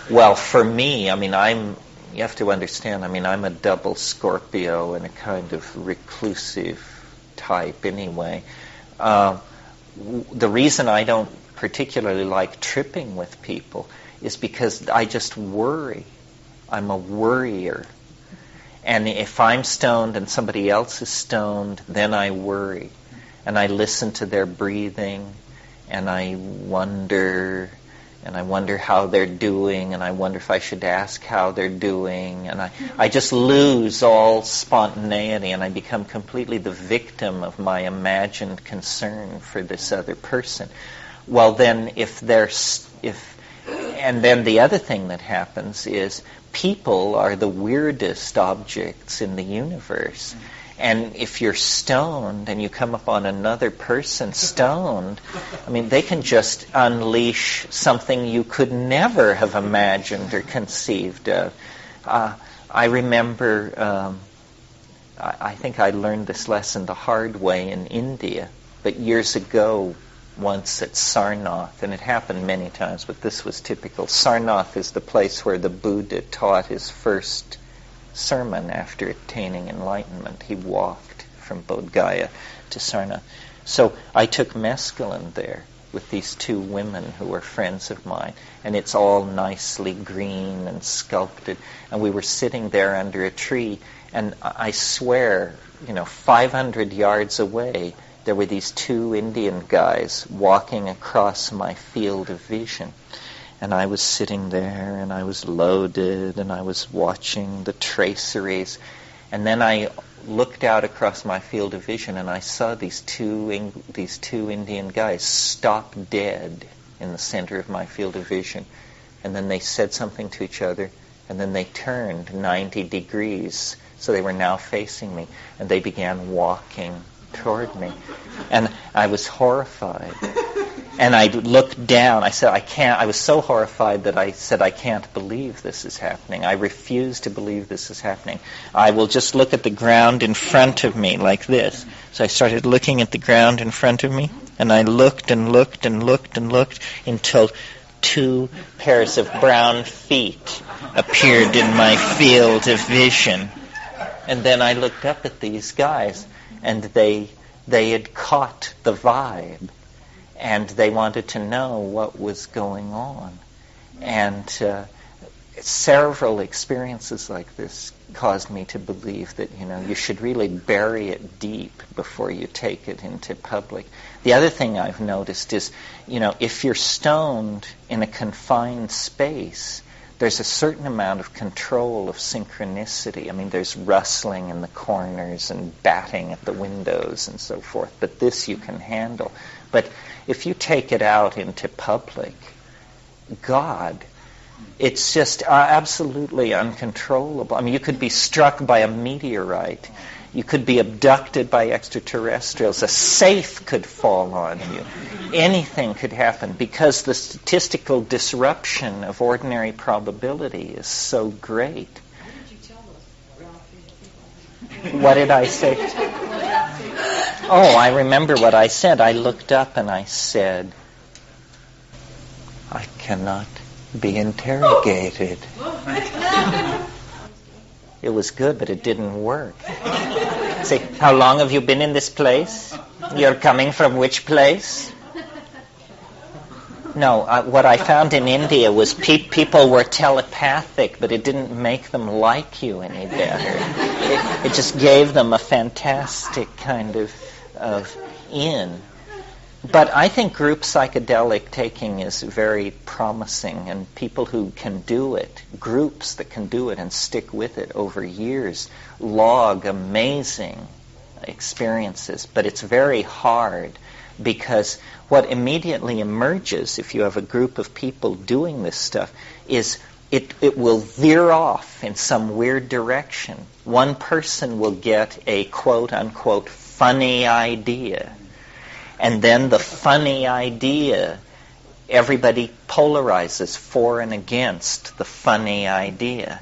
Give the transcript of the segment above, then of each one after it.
Well, for me, I mean, you have to understand, I mean, I'm a double Scorpio and a kind of reclusive type anyway. The reason I don't particularly like tripping with people is because I just worry. I'm a worrier. And if I'm stoned and somebody else is stoned, then I worry. And I listen to their breathing, and I wonder how they're doing, and I wonder if I should ask how they're doing, and I just lose all spontaneity, and I become completely the victim of my imagined concern for this other person. Well, then and then the other thing that happens is people are the weirdest objects in the universe. And if you're stoned and you come upon another person stoned, I mean, they can just unleash something you could never have imagined or conceived of. I remember, I think I learned this lesson the hard way in India, but years ago, once at Sarnath, and it happened many times, but this was typical. Sarnath is the place where the Buddha taught his first sermon after attaining enlightenment. He walked from Bodh Gaya to Sarnath. So I took mescaline there with these two women who were friends of mine, and it's all nicely green and sculpted, and we were sitting there under a tree, and I swear, 500 yards away, there were these two Indian guys walking across my field of vision. And I was sitting there, and I was loaded, and I was watching the traceries. And then I looked out across my field of vision, and I saw these two Indian guys stop dead in the center of my field of vision. And then they said something to each other, and then they turned 90 degrees. So they were now facing me, and they began walking toward me. And I was horrified. And I looked down. I said, I was so horrified that I said, I can't believe this is happening. I refuse to believe this is happening. I will just look at the ground in front of me like this. So I started looking at the ground in front of me, and I looked and looked and looked and looked until two pairs of brown feet appeared in my field of vision. And then I looked up at these guys, and they had caught the vibe, and they wanted to know what was going on. And several experiences like this caused me to believe that, you should really bury it deep before you take it into public. The other thing I've noticed is, if you're stoned in a confined space, there's a certain amount of control of synchronicity. I mean, there's rustling in the corners and batting at the windows and so forth, but this you can handle. But if you take it out into public, God, it's just absolutely uncontrollable. I mean, you could be struck by a meteorite. You could be abducted by extraterrestrials. A safe could fall on you. Anything could happen because the statistical disruption of ordinary probability is so great. What did you tell those? What did I say? Oh, I remember what I said. I looked up and I said, I cannot be interrogated. It was good, but it didn't work. Say, how long have you been in this place? You're coming from which place? No, what I found in India was people were telepathic, but it didn't make them like you any better. It just gave them a fantastic kind of in. But I think group psychedelic taking is very promising, and people who can do it, groups that can do it and stick with it over years, log amazing experiences. But it's very hard, because what immediately emerges if you have a group of people doing this stuff is it will veer off in some weird direction. One person will get a quote-unquote funny idea, and then the funny idea everybody polarizes for and against the funny idea.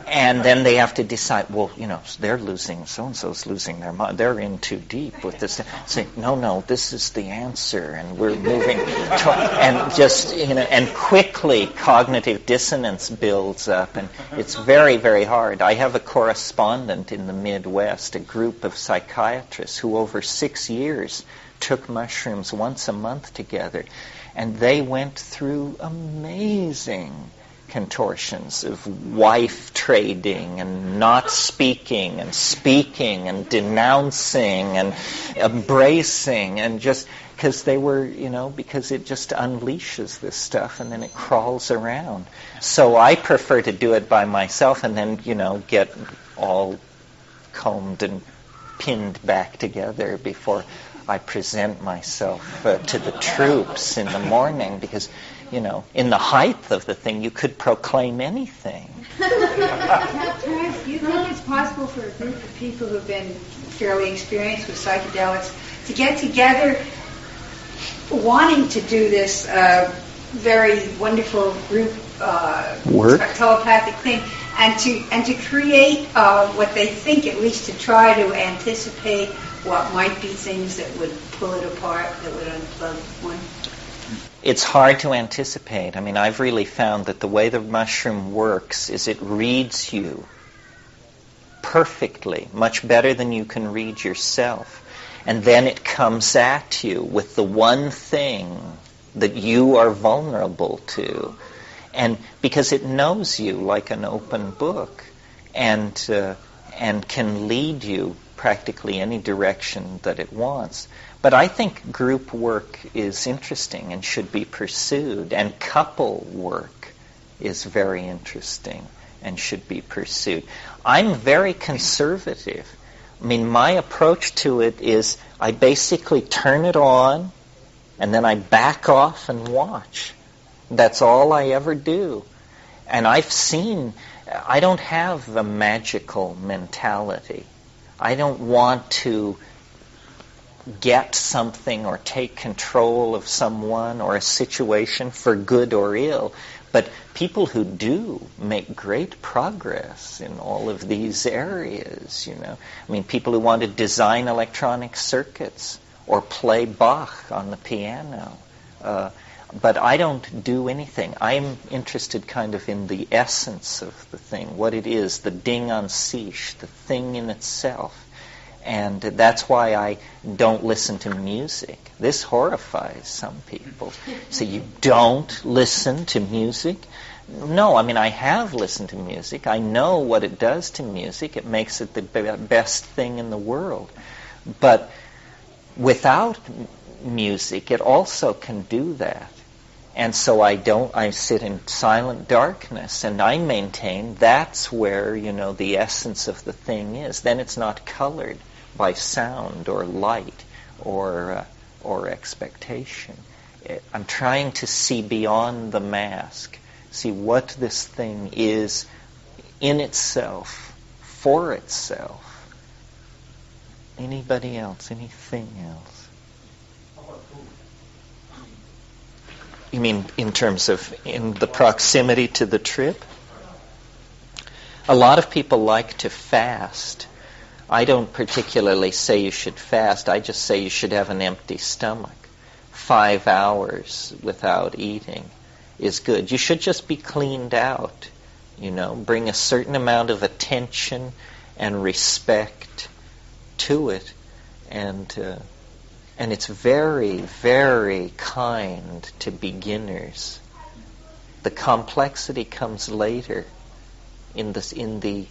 And then they have to decide, well, they're losing, so-and-so's losing their mind. They're in too deep with this. Say, no, this is the answer, and we're moving. And quickly cognitive dissonance builds up, and it's very, very hard. I have a correspondent in the Midwest, a group of psychiatrists who over 6 years took mushrooms once a month together, and they went through amazing contortions of wife trading and not speaking and denouncing and embracing, and just because they were, because it just unleashes this stuff and then it crawls around. So I prefer to do it by myself and then, get all combed and pinned back together before I present myself to the troops in the morning, because in the height of the thing, you could proclaim anything. Terence, do you think it's possible for a group of people who've been fairly experienced with psychedelics to get together wanting to do this very wonderful group work, telepathic thing, and to create what they think, at least to try to anticipate what might be things that would pull it apart, that would unplug one? It's hard to anticipate. I've really found that the way the mushroom works is it reads you perfectly, much better than you can read yourself. And then it comes at you with the one thing that you are vulnerable to. And because it knows you like an open book and can lead you practically any direction that it wants. But I think group work is interesting and should be pursued, and couple work is very interesting and should be pursued. I'm very conservative. My approach to it is I basically turn it on and then I back off and watch. That's all I ever do. And I've seen, I don't have a magical mentality. I don't want to get something or take control of someone or a situation for good or ill. But people who do make great progress in all of these areas, people who want to design electronic circuits or play Bach on the piano. But I don't do anything. I'm interested kind of in the essence of the thing, what it is, the ding an sich, the thing in itself. And that's why I don't listen to music. This horrifies some people. So you don't listen to music? No, I have listened to music. I know what it does to music. It makes it the best thing in the world. But without music, it also can do that. And so I sit in silent darkness, and I maintain that's where, the essence of the thing is. Then it's not colored by sound or light or expectation. I'm trying to see beyond the mask, see what this thing is in itself, for itself. Anybody else? Anything else? You mean in terms of in the proximity to the trip? A lot of people like to fast. I don't particularly say you should fast. I just say you should have an empty stomach. 5 hours without eating is good. You should just be cleaned out, bring a certain amount of attention and respect to it. And it's very, very kind to beginners. The complexity comes later in the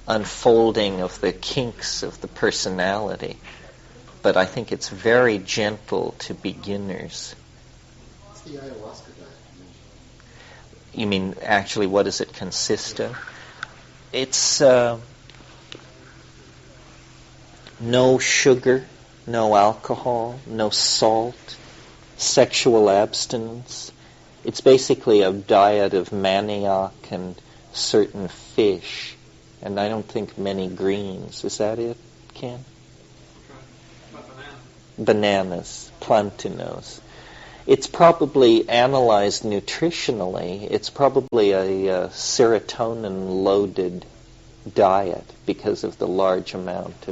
unfolding of the kinks of the personality. But I think it's very gentle to beginners. What's the Ayahuasca diet? You mean, actually, what does it consist of? It's no sugar, no alcohol, no salt, sexual abstinence. It's basically a diet of manioc and certain fish, and I don't think many greens. Is that it, Ken? bananas, plantains. It's probably analyzed nutritionally. It's probably a serotonin-loaded diet because of the large amount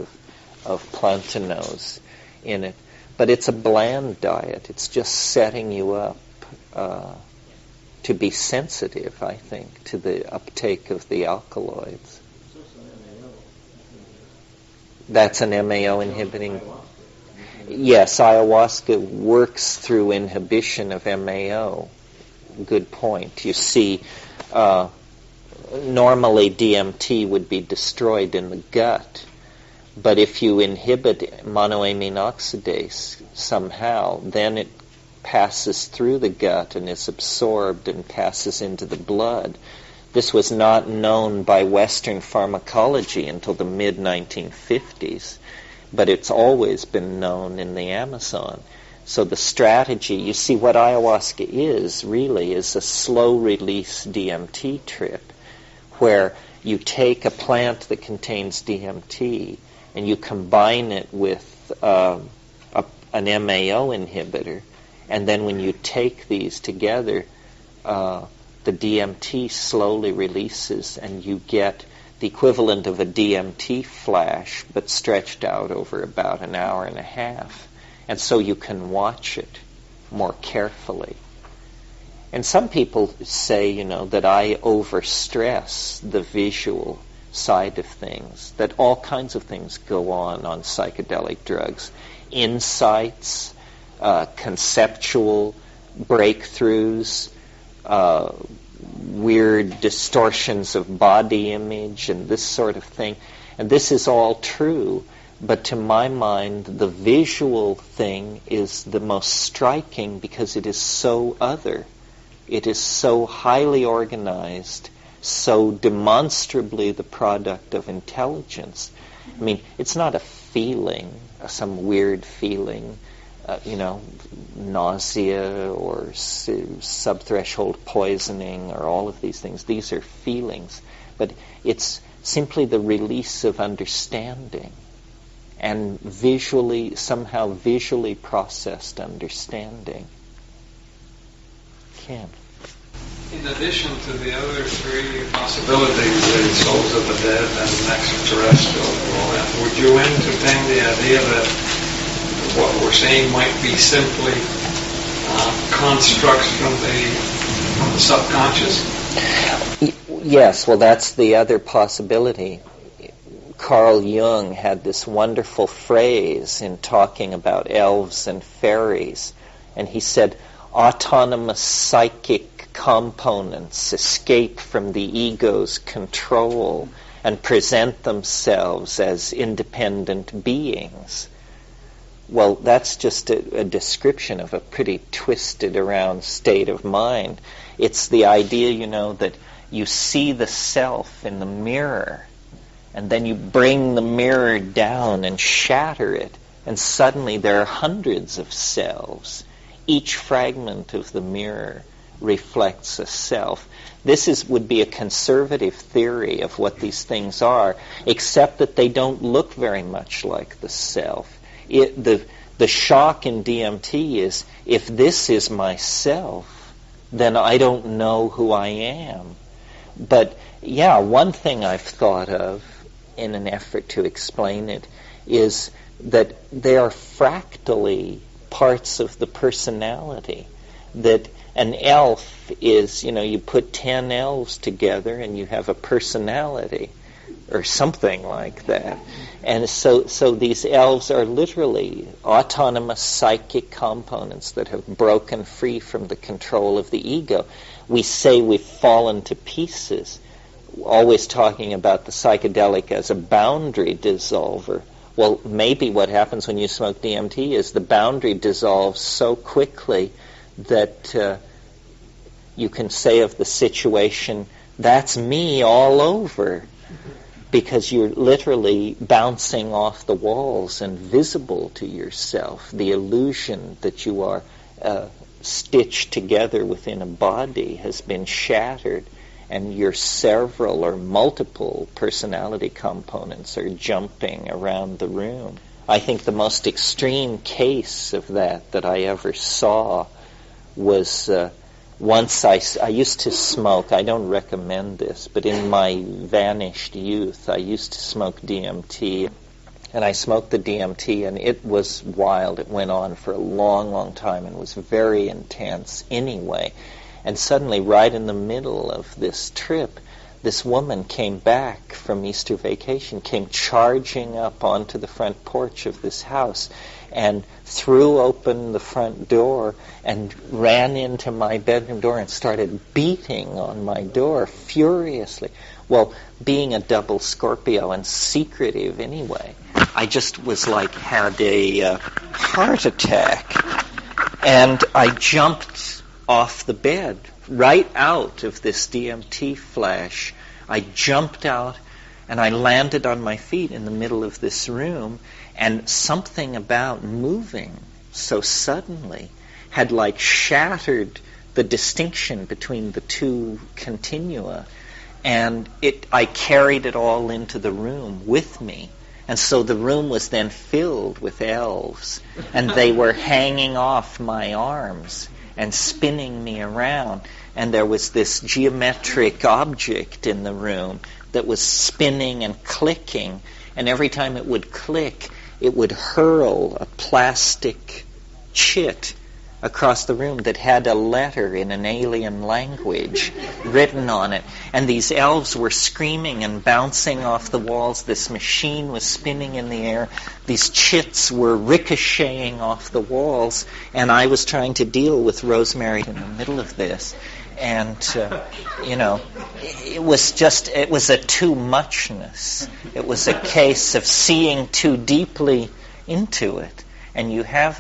of plantains in it. But it's a bland diet. It's just setting you up to be sensitive, I think, to the uptake of the alkaloids. That's an MAO inhibiting. Yes, ayahuasca works through inhibition of MAO. Good point. You see, normally DMT would be destroyed in the gut, but if you inhibit monoamine oxidase somehow, then it passes through the gut and is absorbed and passes into the blood. This was not known by Western pharmacology until the mid-1950s, but it's always been known in the Amazon. So the strategy, you see what ayahuasca is really is a slow-release DMT trip where you take a plant that contains DMT and you combine it with an MAO inhibitor, and then when you take these together, the DMT slowly releases and you get the equivalent of a DMT flash, but stretched out over about an hour and a half. And so you can watch it more carefully. And some people say, that I overstress the visual side of things, that all kinds of things go on psychedelic drugs. Insights, conceptual breakthroughs, weird distortions of body image and this sort of thing. And this is all true, but to my mind, the visual thing is the most striking because it is so other. It is so highly organized, so demonstrably the product of intelligence. I mean, it's not a feeling, some weird feeling, nausea or subthreshold poisoning or all of these things. These are feelings. But it's simply the release of understanding and somehow visually processed understanding. Ken? In addition to the other three possibilities, the souls of the dead and extraterrestrial and all that, would you entertain the idea that what we're seeing might be simply constructs from the subconscious? Yes, well, that's the other possibility. Carl Jung had this wonderful phrase in talking about elves and fairies, and he said, autonomous psychic components escape from the ego's control and present themselves as independent beings. Well, that's just a description of a pretty twisted around state of mind. It's the idea, that you see the self in the mirror, and then you bring the mirror down and shatter it, and suddenly there are hundreds of selves. Each fragment of the mirror reflects a self. This would be a conservative theory of what these things are, except that they don't look very much like the self. The shock in DMT is, if this is myself, then I don't know who I am. But yeah, one thing I've thought of in an effort to explain it is that they are fractally parts of the personality. That an elf is, you put 10 elves together and you have a personality, or something like that. And so these elves are literally autonomous psychic components that have broken free from the control of the ego. We say we've fallen to pieces, always talking about the psychedelic as a boundary dissolver. Well, maybe what happens when you smoke DMT is the boundary dissolves so quickly that you can say of the situation, that's me all over, because you're literally bouncing off the walls and visible to yourself. The illusion that you are stitched together within a body has been shattered, and your several or multiple personality components are jumping around the room. I think the most extreme case of that I ever saw was once I used to smoke. I don't recommend this, but in my vanished youth, I used to smoke DMT. And I smoked the DMT, and it was wild. It went on for a long, long time and was very intense anyway. And suddenly, right in the middle of this trip, this woman came back from Easter vacation, came charging up onto the front porch of this house and threw open the front door and ran into my bedroom door and started beating on my door furiously. Well, being a double Scorpio and secretive anyway, I just was like, had a heart attack. And I jumped off the bed, right out of this DMT flash. I jumped out and I landed on my feet in the middle of this room, and something about moving so suddenly had like shattered the distinction between the two continua. And I carried it all into the room with me. And so the room was then filled with elves, and they were hanging off my arms and spinning me around. And there was this geometric object in the room that was spinning and clicking. And every time it would click, it would hurl a plastic chit across the room that had a letter in an alien language written on it. And these elves were screaming and bouncing off the walls. This machine was spinning in the air. These chits were ricocheting off the walls. And I was trying to deal with Rosemary in the middle of this. And, it was a too muchness. It was a case of seeing too deeply into it. And you have,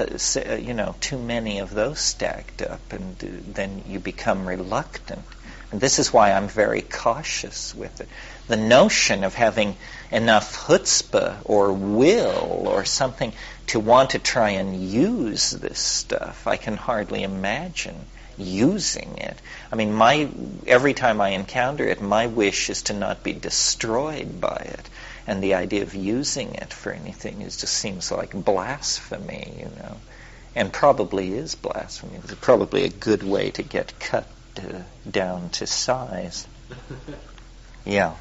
too many of those stacked up, and then you become reluctant. And this is why I'm very cautious with it. The notion of having enough chutzpah or will or something to want to try and use this stuff, I can hardly imagine using it. I mean, every time I encounter it, my wish is to not be destroyed by it. And the idea of using it for anything just seems like blasphemy, and probably is blasphemy. It's probably a good way to get cut down to size. Yeah.